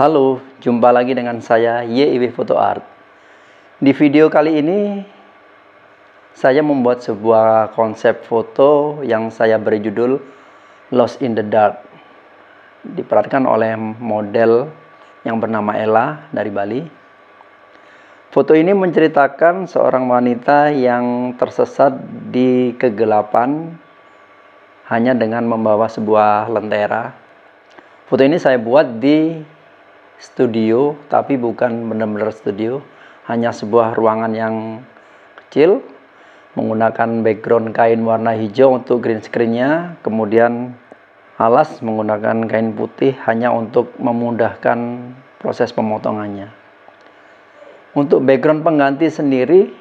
Halo, jumpa lagi dengan saya YIW Photo Art. Di video kali ini saya membuat sebuah konsep foto yang saya beri judul Lost in the Dark. Diperankan oleh model yang bernama Ella dari Bali. Foto ini menceritakan seorang wanita yang tersesat di kegelapan hanya dengan membawa sebuah lentera. Foto ini saya buat di studio, tapi bukan benar-benar studio, hanya sebuah ruangan yang kecil menggunakan background kain warna hijau untuk green screen-nya, kemudian alas menggunakan kain putih hanya untuk memudahkan proses pemotongannya. Untuk background pengganti sendiri,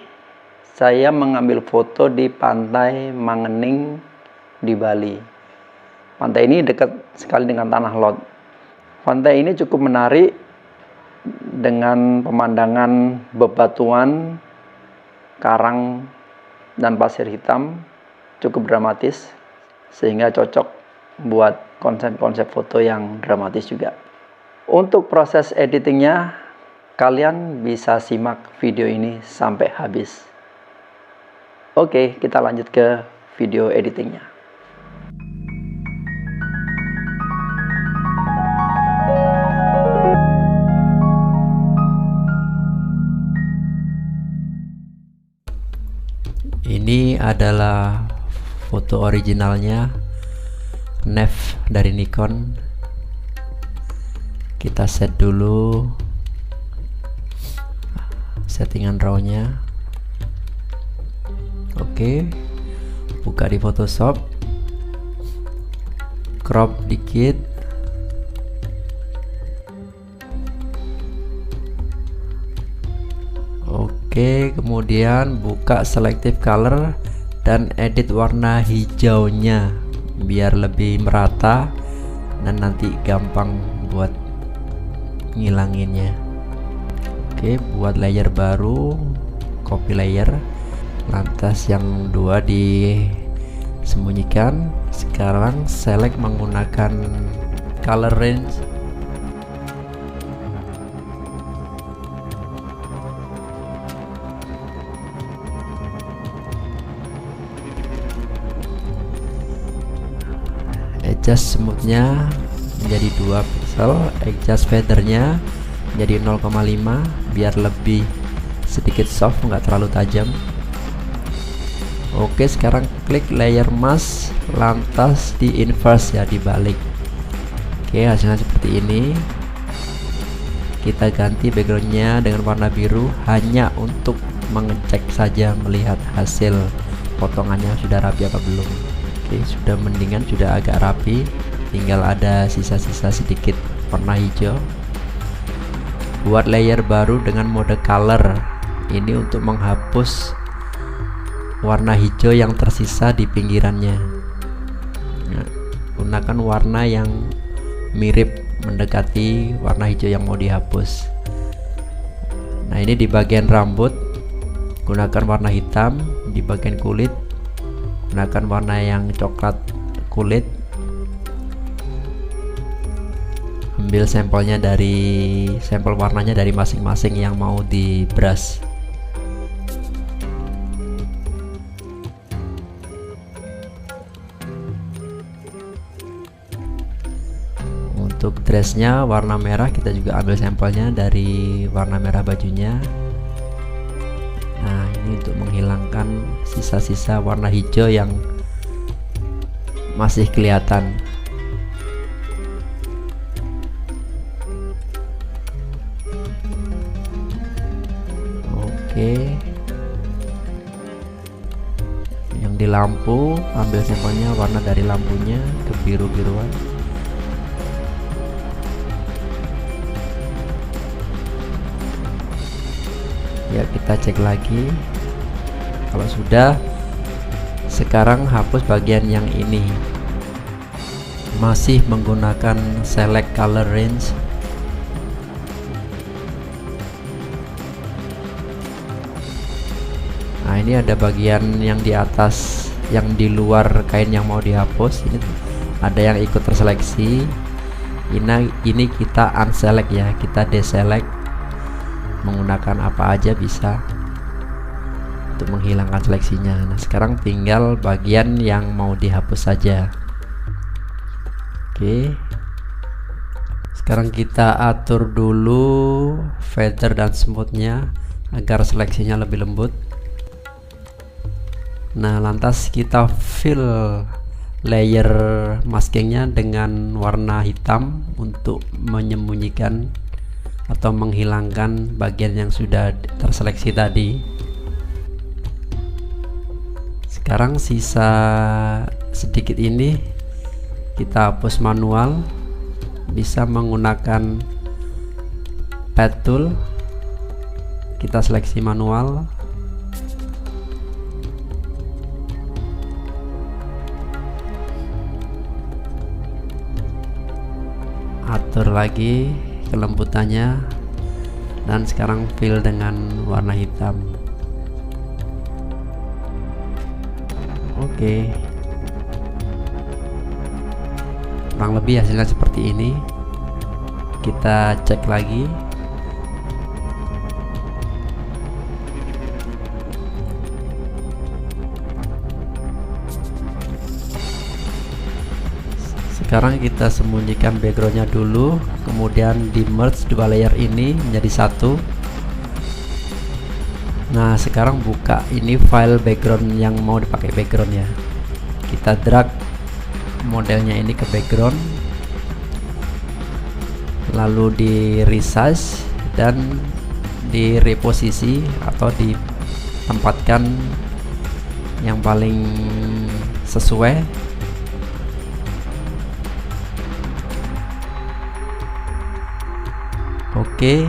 saya mengambil foto di pantai Mangening di Bali. Pantai ini dekat sekali dengan Tanah Lot. Pantai ini cukup menarik dengan pemandangan bebatuan, karang, dan pasir hitam, cukup dramatis, sehingga cocok buat konsep-konsep foto yang dramatis juga. Untuk proses editingnya, kalian bisa simak video ini sampai habis. Oke, kita lanjut ke video editingnya. Ini adalah foto originalnya, NEF dari Nikon. Kita set dulu settingan RAW-nya. Oke, buka di Photoshop, crop dikit, oke, kemudian buka selective color dan edit warna hijaunya biar lebih merata dan nanti gampang buat ngilanginnya. Oke, buat layer baru, copy layer, lantas yang dua disembunyikan. Sekarang select menggunakan color range, adjust smoothnya menjadi 2 pixel, adjust feathernya menjadi 0,5 biar lebih sedikit soft, nggak terlalu tajam. Oke, sekarang klik layer mask, lantas di inverse ya, dibalik. Oke, hasilnya seperti ini. Kita ganti backgroundnya dengan warna biru hanya untuk mengecek saja, melihat hasil potongannya sudah rapi apa belum. Oke, sudah mendingan, sudah agak rapi, tinggal ada sisa-sisa sedikit warna hijau. Buat layer baru dengan mode color, ini untuk menghapus warna hijau yang tersisa di pinggirannya. Nah, gunakan warna yang mirip mendekati warna hijau yang mau dihapus. Nah, ini di bagian rambut gunakan warna hitam, di bagian kulit gunakan warna yang coklat kulit. Ambil sampelnya sampel warnanya dari masing-masing yang mau di brush. Untuk dressnya warna merah, kita juga ambil sampelnya dari warna merah bajunya. Nah, ini untuk menghilangkan sisa-sisa warna hijau yang masih kelihatan. Oke, yang di lampu ambil sampelnya warna dari lampunya ke biru-biruan. Ya, kita cek lagi. Kalau sudah, sekarang hapus bagian yang ini. Masih menggunakan select color range. Nah, ini ada bagian yang di atas, yang di luar kain yang mau dihapus. Ini ada yang ikut terseleksi. Ini kita unselect ya, kita deselect, menggunakan apa aja bisa untuk menghilangkan seleksinya. Nah sekarang tinggal bagian yang mau dihapus saja. Oke, sekarang kita atur dulu feather dan smoothnya agar seleksinya lebih lembut. Nah lantas kita fill layer maskingnya dengan warna hitam untuk menyembunyikan atau menghilangkan bagian yang sudah terseleksi tadi. Sekarang sisa sedikit ini kita hapus manual, bisa menggunakan pad tool, kita seleksi manual. Atur lagi kelembutannya, dan sekarang fill dengan warna hitam. Oke, kurang lebih hasilnya seperti ini. Kita cek lagi. Sekarang kita sembunyikan backgroundnya dulu, kemudian di merge dua layer ini menjadi satu. Nah sekarang buka ini file background yang mau dipakai background ya. Kita drag modelnya ini ke background, lalu di resize dan di reposisi atau ditempatkan yang paling sesuai. Oke,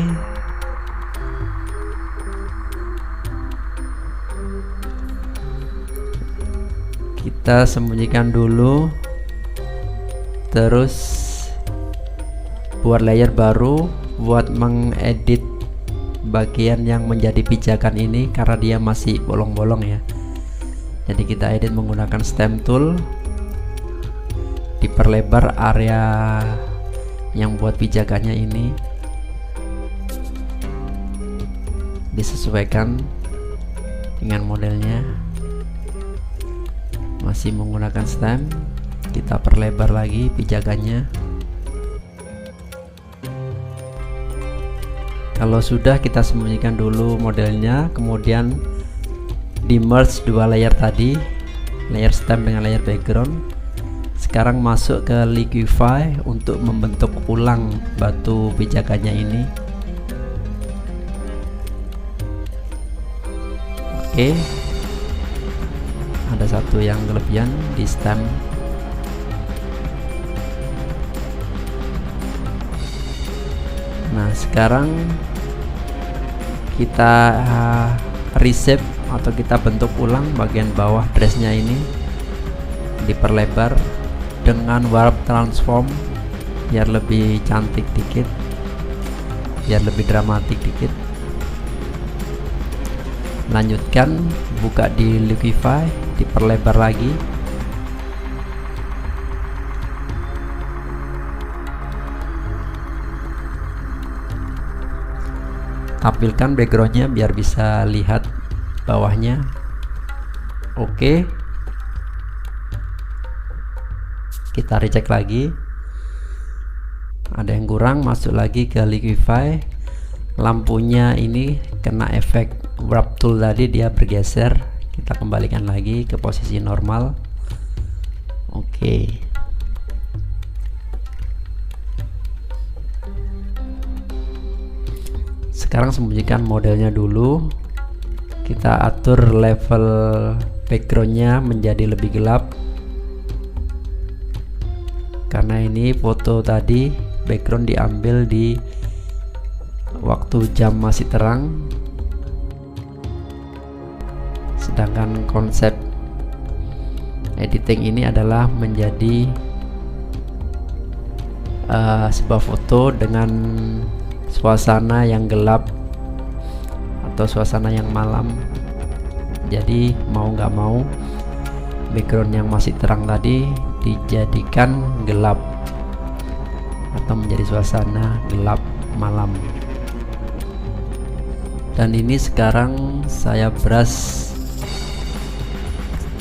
kita sembunyikan dulu, terus buat layer baru buat mengedit bagian yang menjadi pijakan ini karena dia masih bolong-bolong ya. Jadi kita edit menggunakan stem tool, diperlebar area yang buat pijakannya ini, disesuaikan dengan modelnya. Masih menggunakan stem, kita perlebar lagi pijakannya. Kalau sudah, kita sembunyikan dulu modelnya, kemudian di merge dua layer tadi, layer stem dengan layer background. Sekarang masuk ke liquify untuk membentuk ulang batu pijakannya ini. Oke, ada satu yang kelebihan di stem. Nah sekarang kita reshape atau kita bentuk ulang bagian bawah dressnya ini, diperlebar dengan warp transform biar lebih cantik dikit, biar lebih dramatik dikit. Lanjutkan, buka di liquify, diperlebar lagi. Tampilkan backgroundnya biar bisa lihat bawahnya. Oke, kita recheck lagi, ada yang kurang, masuk lagi ke liquify. Lampunya ini kena efek warp tool tadi, dia bergeser, kita kembalikan lagi ke posisi normal. Oke, sekarang sembunyikan modelnya dulu, kita atur level backgroundnya menjadi lebih gelap karena ini foto tadi background diambil di waktu jam masih terang, sedangkan konsep editing ini adalah menjadi sebuah foto dengan suasana yang gelap atau suasana yang malam. Jadi mau nggak mau background yang masih terang tadi dijadikan gelap atau menjadi suasana gelap malam. Dan ini sekarang saya brush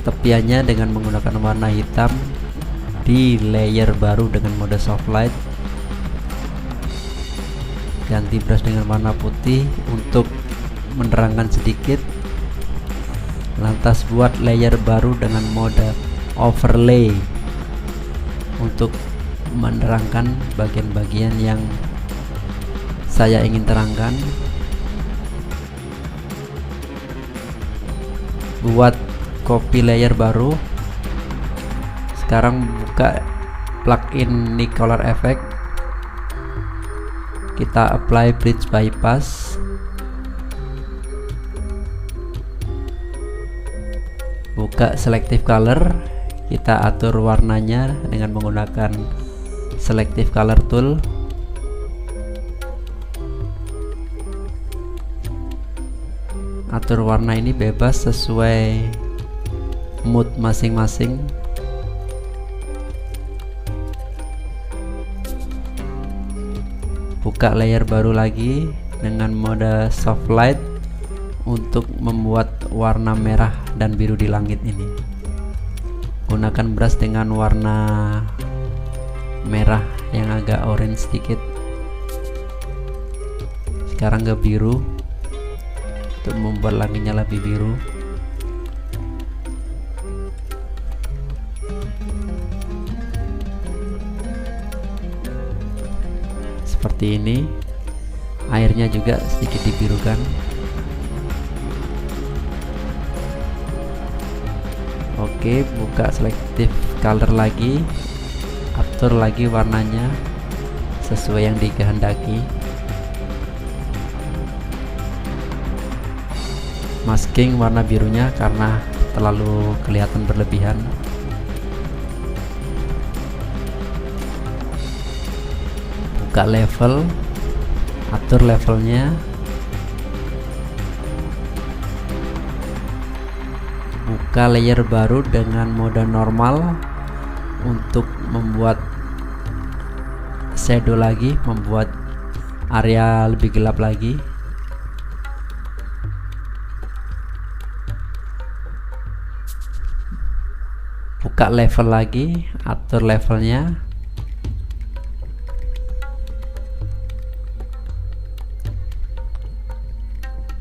tepiannya dengan menggunakan warna hitam di layer baru dengan mode soft light. Ganti brush dengan warna putih untuk menerangkan sedikit. Lantas buat layer baru dengan mode overlay untuk menerangkan bagian-bagian yang saya ingin terangkan. Buat copy layer baru, sekarang buka plugin Nik Color Effect, kita apply bridge bypass, buka selective color, kita atur warnanya dengan menggunakan selective color tool. Atur warna ini bebas sesuai mood masing-masing. Buka layer baru lagi dengan mode soft light untuk membuat warna merah dan biru di langit ini. Gunakan brush dengan warna merah yang agak orange sedikit. Sekarang ke biru untuk membuat langitnya lebih biru. Seperti ini. Airnya juga sedikit dibirukan. Oke, buka selective color lagi, atur lagi warnanya sesuai yang dikehendaki. Masking warna birunya karena terlalu kelihatan berlebihan. Buka level, atur levelnya. Buka layer baru dengan mode normal untuk membuat shadow lagi, membuat area lebih gelap lagi. Buka level lagi, atur levelnya.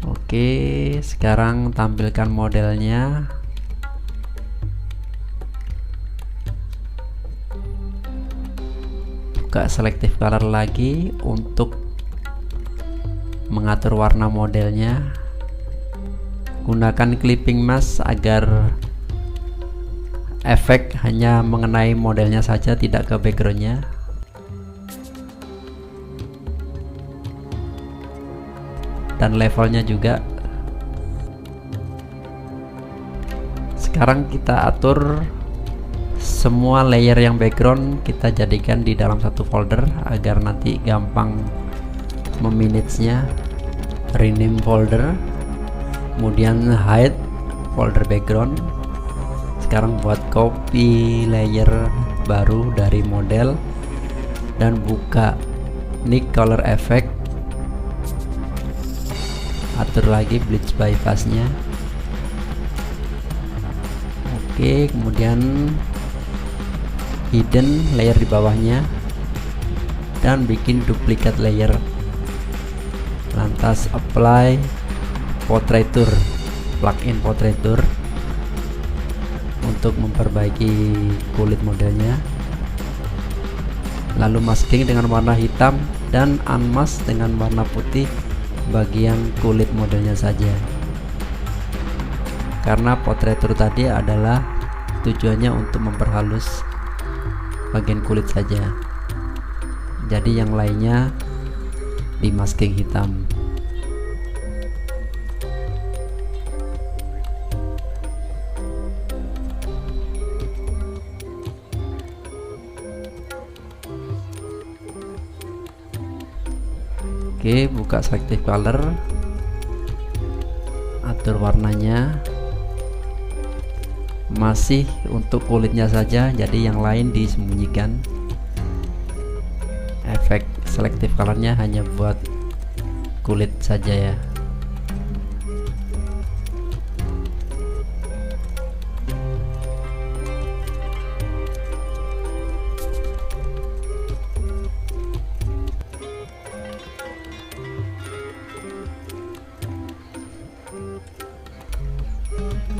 Oke, sekarang tampilkan modelnya. Buka selective color lagi untuk mengatur warna modelnya. Gunakan clipping mask agar efek hanya mengenai modelnya saja, tidak ke backgroundnya. Dan levelnya juga. Sekarang kita atur semua layer yang background kita jadikan di dalam satu folder agar nanti gampang memanagenya. Rename folder, kemudian hide folder background. Sekarang buat copy layer baru dari model dan buka Nik Color Effect, atur lagi bleach bypassnya. Oke, kemudian hidden layer di bawahnya dan bikin duplikat layer. Lantas apply portraiture, plugin portraiture untuk memperbaiki kulit modelnya. Lalu masking dengan warna hitam dan unmask dengan warna putih bagian kulit modelnya saja. Karena portraiture tadi adalah tujuannya untuk memperhalus bagian kulit saja. Jadi yang lainnya di masking hitam. Oke, buka selective color, atur warnanya. Masih untuk kulitnya saja, jadi yang lain disembunyikan. selective colornya hanya buat kulit saja ya.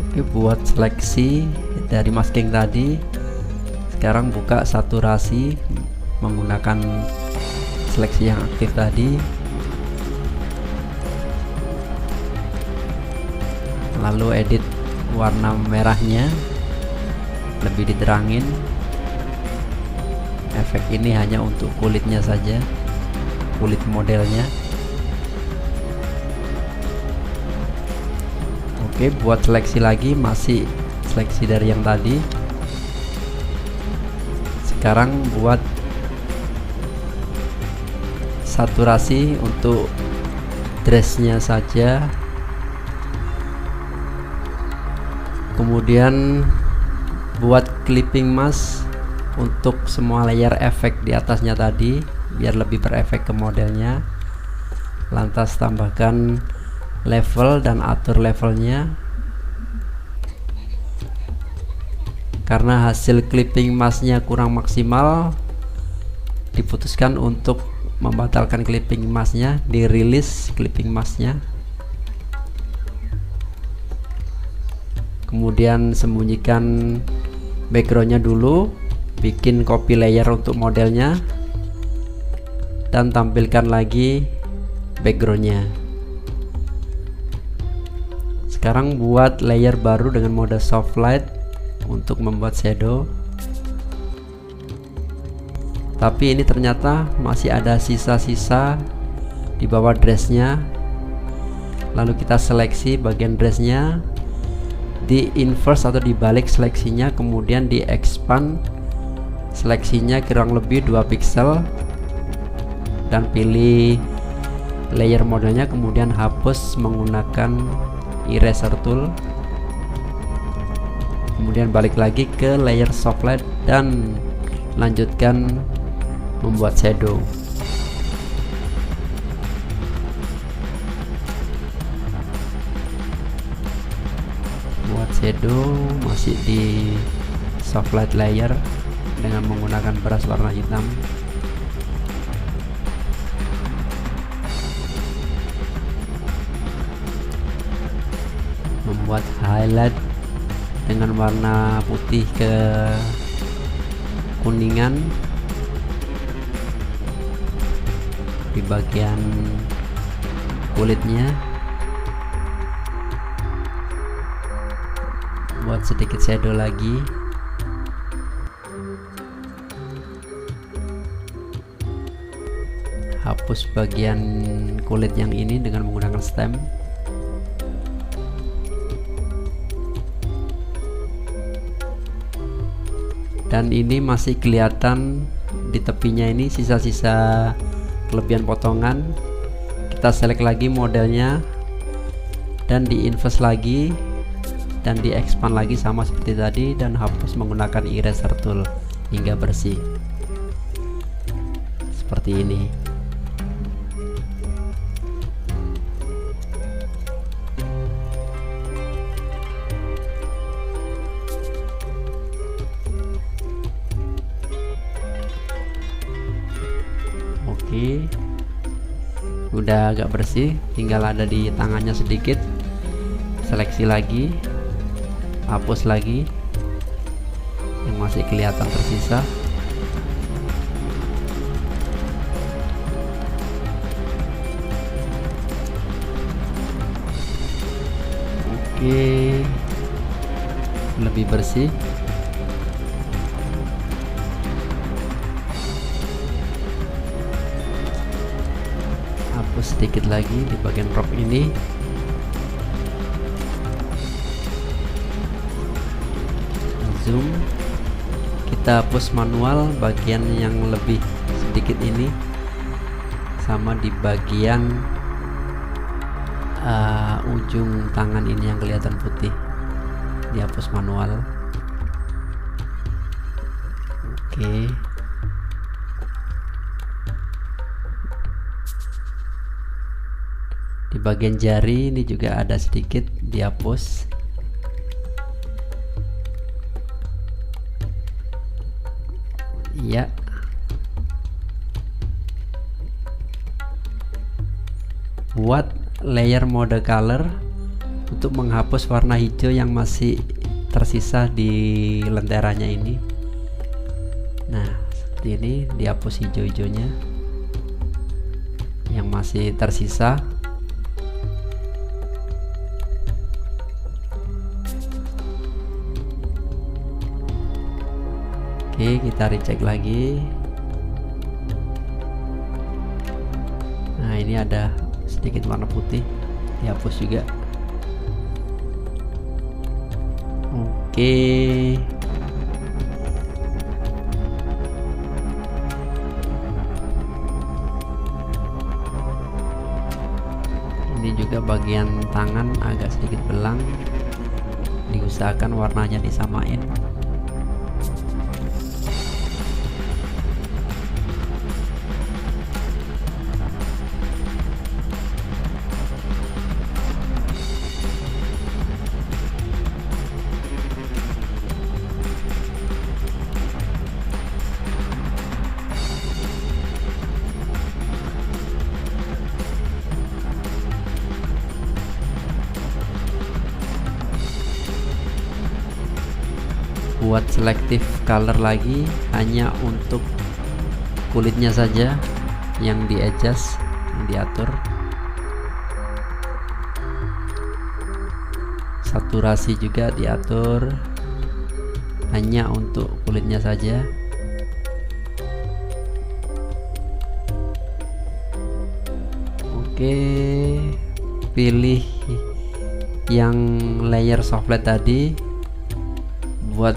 Oke, buat seleksi dari masking tadi, sekarang buka saturasi menggunakan seleksi yang aktif tadi, lalu edit warna merahnya lebih diterangin. Efek ini hanya untuk kulitnya saja, kulit modelnya. Oke, buat seleksi lagi, masih seleksi dari yang tadi. Sekarang buat saturasi untuk dressnya saja, kemudian buat clipping mask untuk semua layer efek di atasnya tadi biar lebih berefek ke modelnya. Lantas tambahkan level dan atur levelnya. Karena hasil clipping masknya kurang maksimal, diputuskan untuk membatalkan clipping masknya, dirilis clipping masknya. Kemudian sembunyikan backgroundnya dulu, bikin copy layer untuk modelnya, dan tampilkan lagi backgroundnya. Sekarang buat layer baru dengan mode soft light untuk membuat shadow. Tapi ini ternyata masih ada sisa-sisa di bawah dressnya. Lalu kita seleksi bagian dressnya, di inverse atau dibalik seleksinya, kemudian di expand seleksinya kurang lebih 2 pixel, dan pilih layer modelnya, kemudian hapus menggunakan eraser tool. Kemudian balik lagi ke layer soft light dan lanjutkan membuat shadow. Buat shadow masih di soft light layer dengan menggunakan brush warna hitam. Membuat highlight dengan warna putih ke kuningan di bagian kulitnya. Buat sedikit shadow lagi. Hapus bagian kulit yang ini dengan menggunakan stem. Dan ini masih kelihatan di tepinya ini sisa-sisa kelebihan potongan. Kita select lagi modelnya dan di invert lagi dan di expand lagi sama seperti tadi, dan hapus menggunakan eraser tool hingga bersih seperti ini. Oke, udah agak bersih, tinggal ada di tangannya sedikit. Seleksi lagi, hapus lagi yang masih kelihatan tersisa. Oke, lebih bersih. Hapus sedikit lagi di bagian crop ini. Zoom, kita hapus manual bagian yang lebih sedikit ini, sama di bagian ujung tangan ini yang kelihatan putih, dihapus manual. Oke. Di bagian jari ini juga ada sedikit dihapus. Ya. Buat layer mode color untuk menghapus warna hijau yang masih tersisa di lenteranya ini. Nah, seperti ini dihapus hijau-hijaunya yang masih tersisa. Oke, kita recheck lagi. Nah, ini ada sedikit warna putih, dihapus juga. Oke. Ini juga bagian tangan agak sedikit belang, diusahakan warnanya disamain. Buat selective color lagi, hanya untuk kulitnya saja yang di adjust, yang diatur. Saturasi juga diatur, hanya untuk kulitnya saja. Oke, pilih yang layer soft light tadi. Buat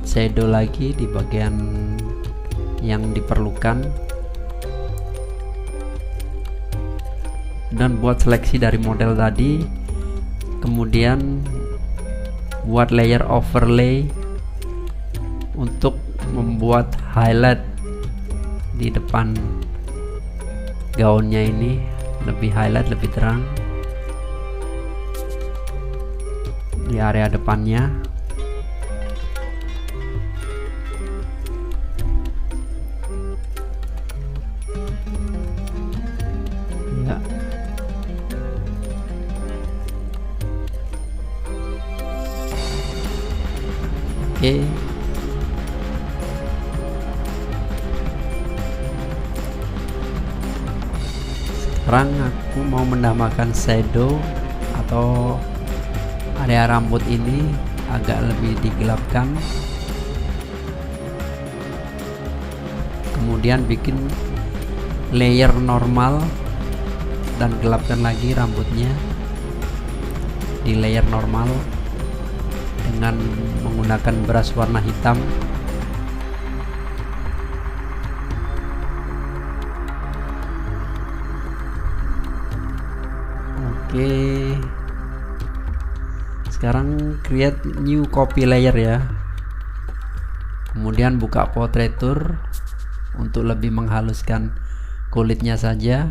shadow lagi di bagian yang diperlukan, dan buat seleksi dari model tadi. Kemudian buat layer overlay untuk membuat highlight di depan gaunnya ini, lebih highlight, lebih terang di area depannya. Oke. Sekarang aku mau menambahkan shadow atau area rambut ini agak lebih digelapkan. Kemudian bikin layer normal dan gelapkan lagi rambutnya di layer normal dengan menggunakan brush warna hitam. Oke, sekarang create new copy layer ya. Kemudian buka portrait tool untuk lebih menghaluskan kulitnya saja.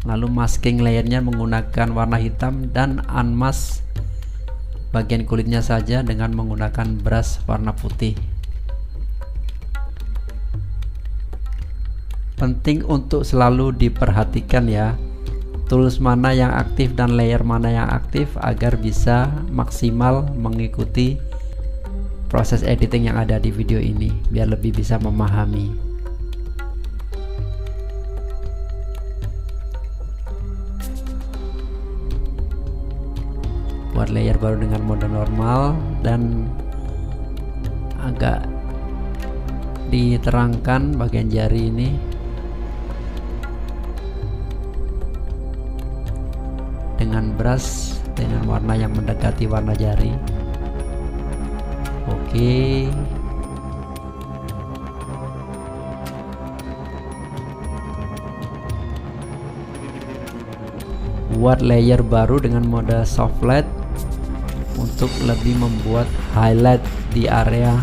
Lalu masking layernya menggunakan warna hitam dan unmask bagian kulitnya saja dengan menggunakan brush warna putih. Penting untuk selalu diperhatikan ya, tools mana yang aktif dan layer mana yang aktif agar bisa maksimal mengikuti proses editing yang ada di video ini, biar lebih bisa memahami. Buat layer baru dengan mode normal dan agak diterangkan bagian jari ini dengan brush dengan warna yang mendekati warna jari. Oke. Buat layer baru dengan mode soft light untuk lebih membuat highlight di area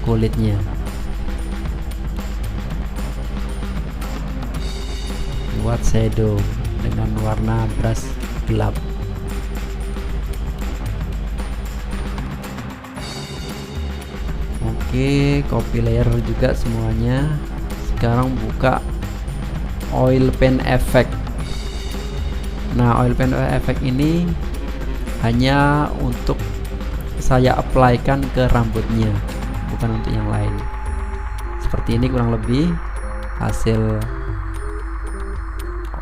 kulitnya. Buat shadow dengan warna brush gelap. Oke, copy layer juga semuanya. Sekarang buka oil paint effect. Nah, oil paint effect ini hanya untuk saya apply-kan ke rambutnya, bukan untuk yang lain. Seperti ini kurang lebih hasil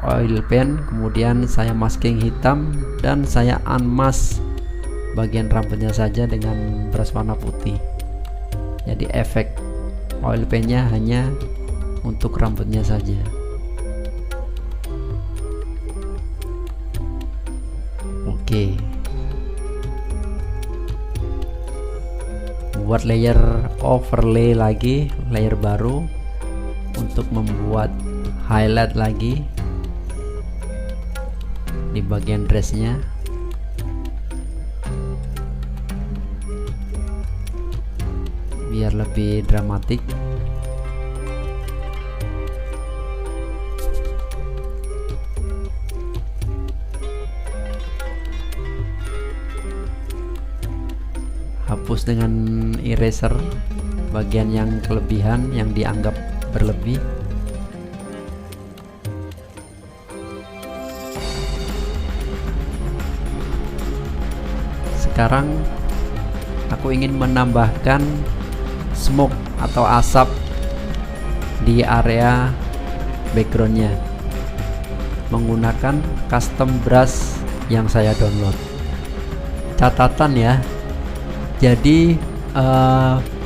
oil paint. Kemudian saya masking hitam dan saya unmask bagian rambutnya saja dengan brush warna putih. Jadi efek oil paintnya hanya untuk rambutnya saja. Oke, buat layer overlay lagi, layer baru untuk membuat highlight lagi di bagian dressnya. Biar lebih dramatik. Hapus dengan eraser bagian yang kelebihan yang dianggap berlebih. Sekarang aku ingin menambahkan smoke atau asap di area backgroundnya menggunakan custom brush yang saya download. Catatan ya, jadi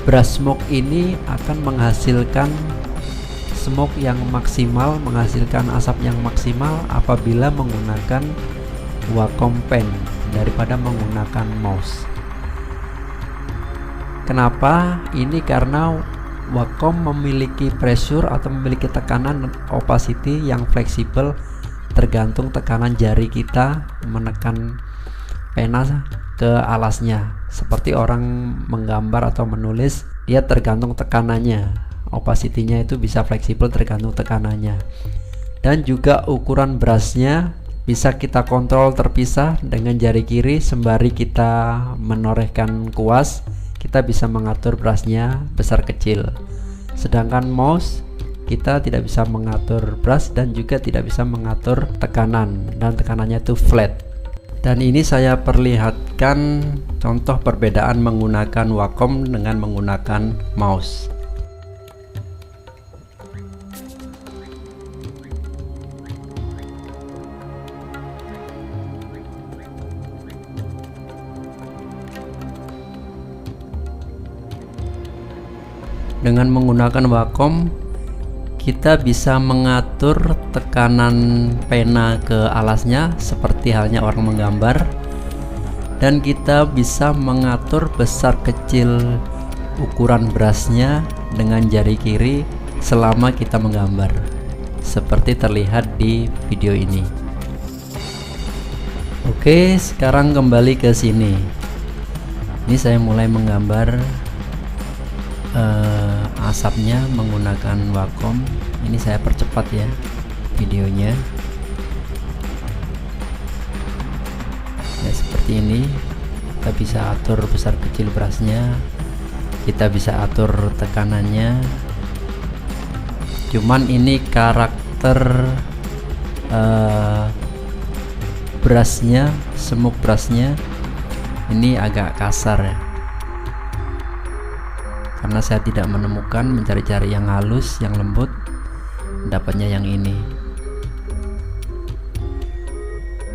brush smoke ini akan menghasilkan smoke yang maksimal, menghasilkan asap yang maksimal apabila menggunakan Wacom pen daripada menggunakan mouse. Kenapa? Ini karena Wacom memiliki pressure atau memiliki tekanan opacity yang fleksibel tergantung tekanan jari kita menekan pena ke alasnya. Seperti orang menggambar atau menulis, dia tergantung tekanannya. Opacity-nya itu bisa fleksibel tergantung tekanannya. Dan juga ukuran brushnya bisa kita kontrol terpisah dengan jari kiri. Sembari kita menorehkan kuas, kita bisa mengatur brushnya besar kecil. Sedangkan mouse kita tidak bisa mengatur brush dan juga tidak bisa mengatur tekanan, dan tekanannya itu flat. Dan ini saya perlihatkan contoh perbedaan menggunakan Wacom dengan menggunakan mouse. Dengan menggunakan Wacom, kita bisa mengatur tekanan pena ke alasnya seperti halnya orang menggambar, dan kita bisa mengatur besar kecil ukuran brushnya dengan jari kiri selama kita menggambar, seperti terlihat di video ini. Oke, sekarang kembali ke sini. Ini saya mulai menggambar asapnya menggunakan Wacom. Ini saya percepat ya videonya ya, seperti ini. Kita bisa atur besar kecil brushnya, kita bisa atur tekanannya. Cuman ini karakter brushnya, smoke brushnya ini agak kasar ya, karena saya tidak menemukan, mencari-cari yang halus, yang lembut, dapatnya yang ini.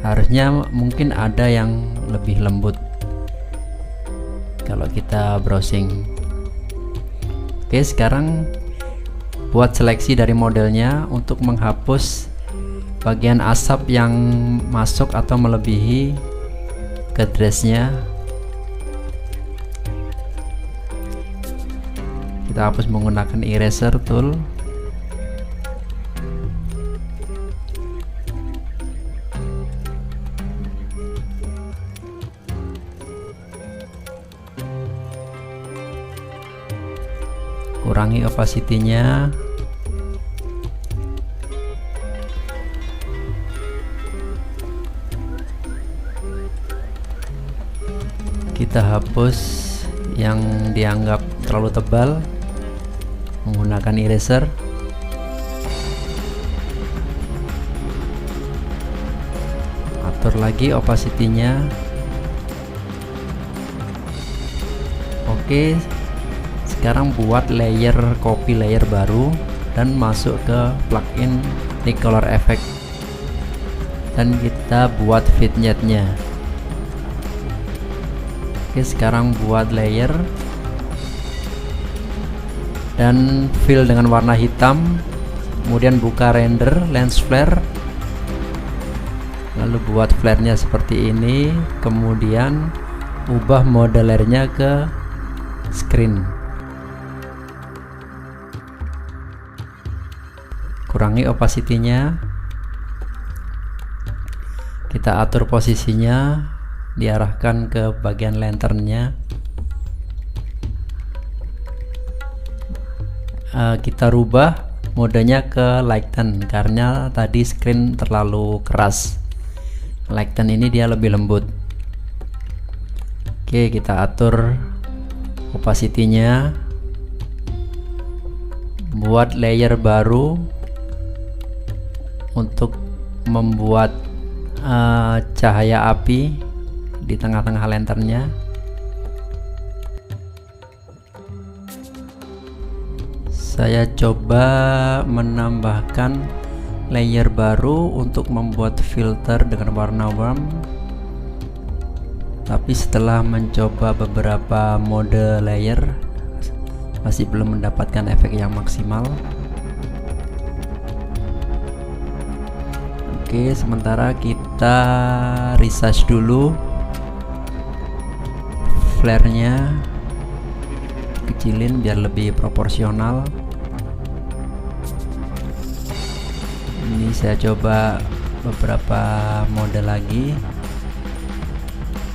Harusnya mungkin ada yang lebih lembut kalau kita browsing. Oke, sekarang buat seleksi dari modelnya untuk menghapus bagian asap yang masuk atau melebihi ke dressnya. Kita hapus menggunakan eraser tool. Kurangi opacity-nya. Kita hapus yang dianggap terlalu tebal menggunakan eraser. Atur lagi opacity-nya. Oke, sekarang buat copy layer baru dan masuk ke plugin Nik Color Effect dan kita buat vignette-nya. Oke, sekarang buat layer dan fill dengan warna hitam, kemudian buka render lens flare, lalu buat flare-nya seperti ini, kemudian ubah mode layernya ke screen, kurangi opacity-nya, kita atur posisinya, diarahkan ke bagian lanternnya. Kita rubah modenya ke lighten karena tadi screen terlalu keras. Lighten ini dia lebih lembut. Oke, kita atur opacity-nya, buat layer baru untuk membuat cahaya api di tengah-tengah lanternnya. Saya coba menambahkan layer baru untuk membuat filter dengan warna warm, tapi setelah mencoba beberapa mode layer masih belum mendapatkan efek yang maksimal. Oke, sementara kita resize dulu flare-nya, kecilin biar lebih proporsional. Ini saya coba beberapa mode lagi,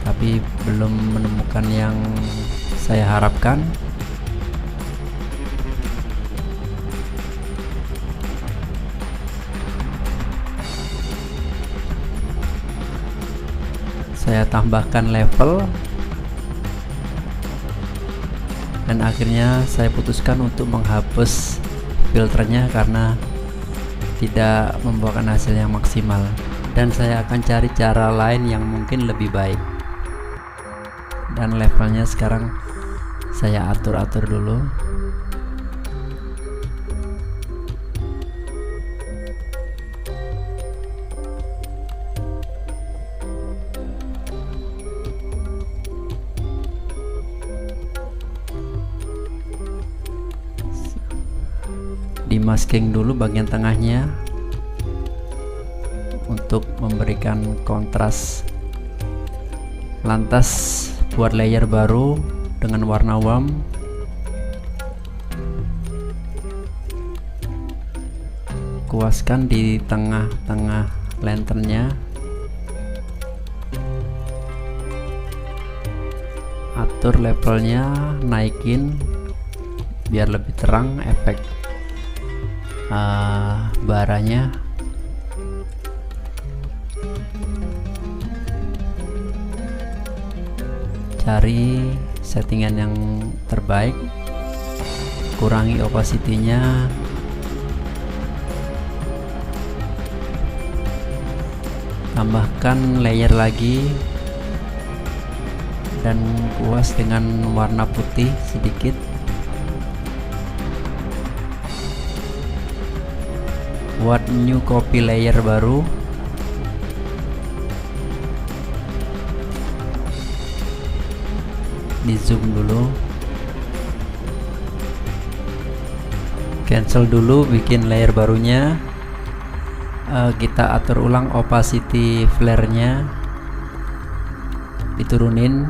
tapi belum menemukan yang saya harapkan. Saya tambahkan level dan akhirnya saya putuskan untuk menghapus filternya karena tidak membuahkan hasil yang maksimal, dan saya akan cari cara lain yang mungkin lebih baik. Dan levelnya sekarang saya atur-atur dulu. Di masking dulu bagian tengahnya untuk memberikan kontras. Lantas buat layer baru dengan warna warm, kuaskan di tengah-tengah lanternnya, atur levelnya, naikin biar lebih terang efek baranya. Cari settingan yang terbaik, kurangi opacity-nya, tambahkan layer lagi dan kuas dengan warna putih sedikit. Buat new copy layer baru, di zoom dulu, cancel dulu, bikin layer barunya. Kita atur ulang opacity flare-nya, diturunin,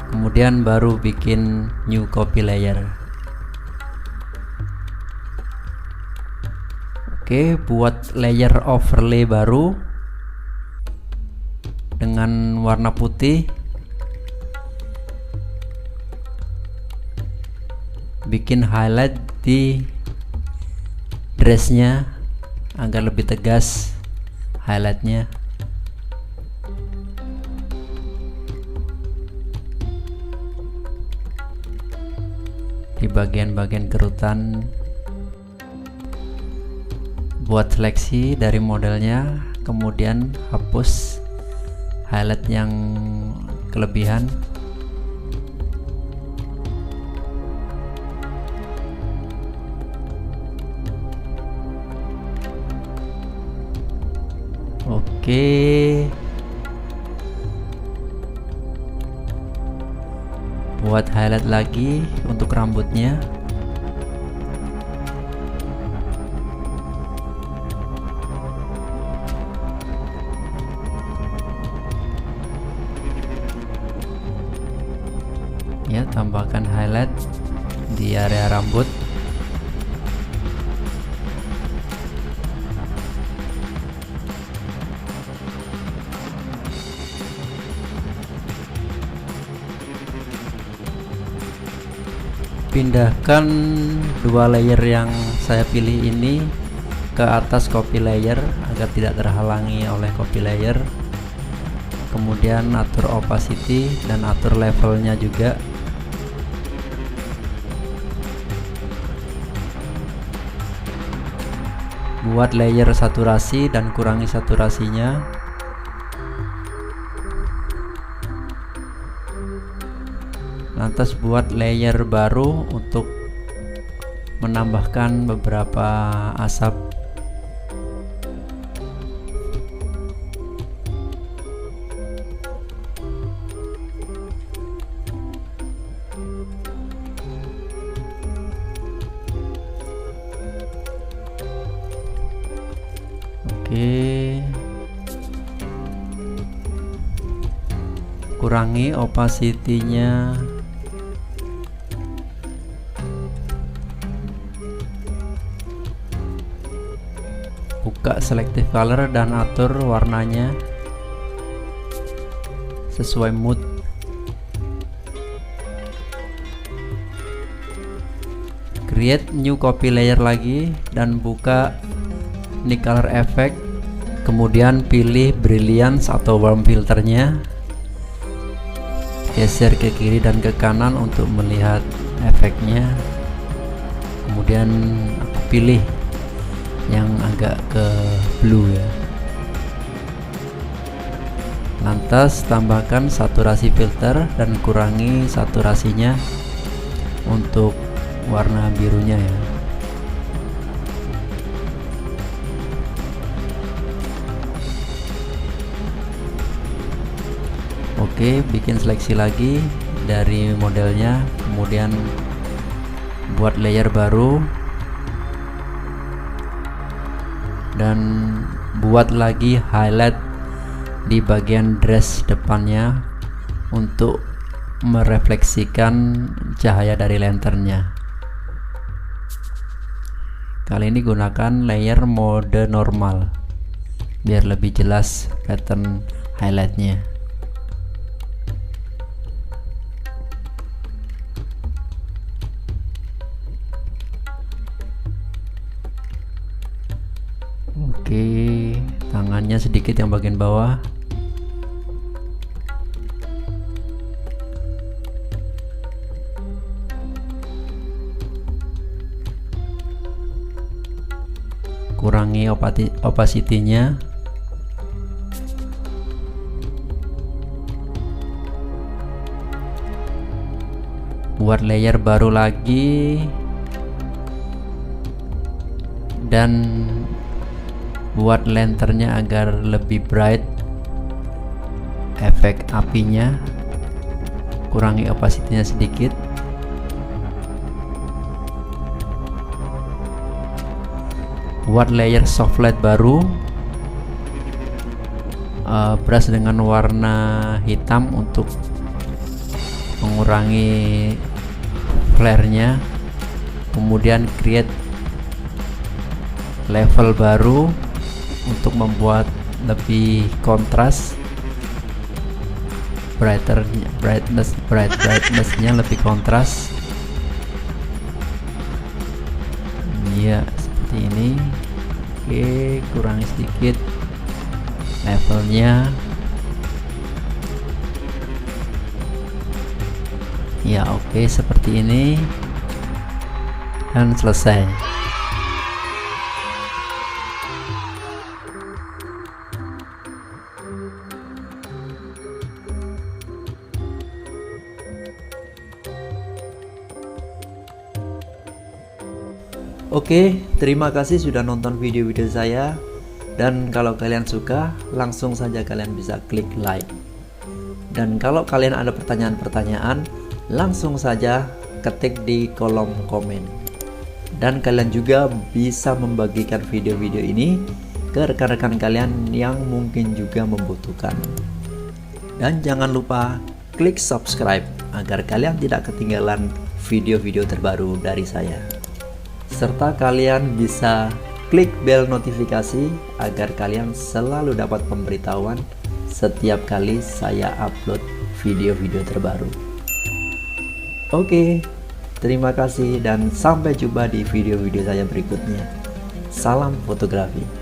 kemudian baru bikin new copy layer. Oke, buat layer overlay baru dengan warna putih, bikin highlight di dressnya agar lebih tegas highlightnya. di bagian-bagian kerutan. Buat seleksi dari modelnya, kemudian hapus highlight yang kelebihan. Oke, buat highlight lagi untuk rambutnya. Ya, tambahkan highlight di area rambut. Pindahkan dua layer yang saya pilih ini ke atas copy layer agar tidak terhalangi oleh copy layer. Kemudian atur opacity dan atur levelnya juga. Buat layer saturasi dan kurangi saturasinya. Lantas buat layer baru untuk menambahkan beberapa asap. Oke, kurangi opacity-nya. Buka selective color dan atur warnanya sesuai mood. Create new copy layer lagi dan buka ini color effect, kemudian pilih brilliance atau warm filternya, geser ke kiri dan ke kanan untuk melihat efeknya. Kemudian aku pilih yang agak ke blue ya. Lantas tambahkan saturasi filter dan kurangi saturasinya untuk warna birunya ya. Oke, bikin seleksi lagi dari modelnya, kemudian buat layer baru dan buat lagi highlight di bagian dress depannya untuk merefleksikan cahaya dari lanternnya. Kali ini gunakan layer mode normal biar lebih jelas pattern highlightnya. Oke, tangannya sedikit yang bagian bawah. Kurangi opacity-nya. Buat layer baru lagi dan buat lanternnya agar lebih bright efek apinya. Kurangi opacity-nya sedikit. Buat layer soft light baru, brush dengan warna hitam untuk mengurangi flare-nya. Kemudian create level baru untuk membuat lebih kontras, brightness-nya lebih kontras. Ya, seperti ini. Oke, kurangi sedikit levelnya. Ya, oke, seperti ini. dan selesai. Oke, terima kasih sudah nonton video-video saya. Dan kalau kalian suka, langsung saja kalian bisa klik like. Dan kalau kalian ada pertanyaan-pertanyaan, langsung saja ketik di kolom komen. Dan kalian juga bisa membagikan video-video ini ke rekan-rekan kalian yang mungkin juga membutuhkan. Dan jangan lupa klik subscribe agar kalian tidak ketinggalan video-video terbaru dari saya. Serta kalian bisa klik bel notifikasi agar kalian selalu dapat pemberitahuan setiap kali saya upload video-video terbaru. Oke, terima kasih dan sampai jumpa di video-video saya berikutnya. Salam fotografi.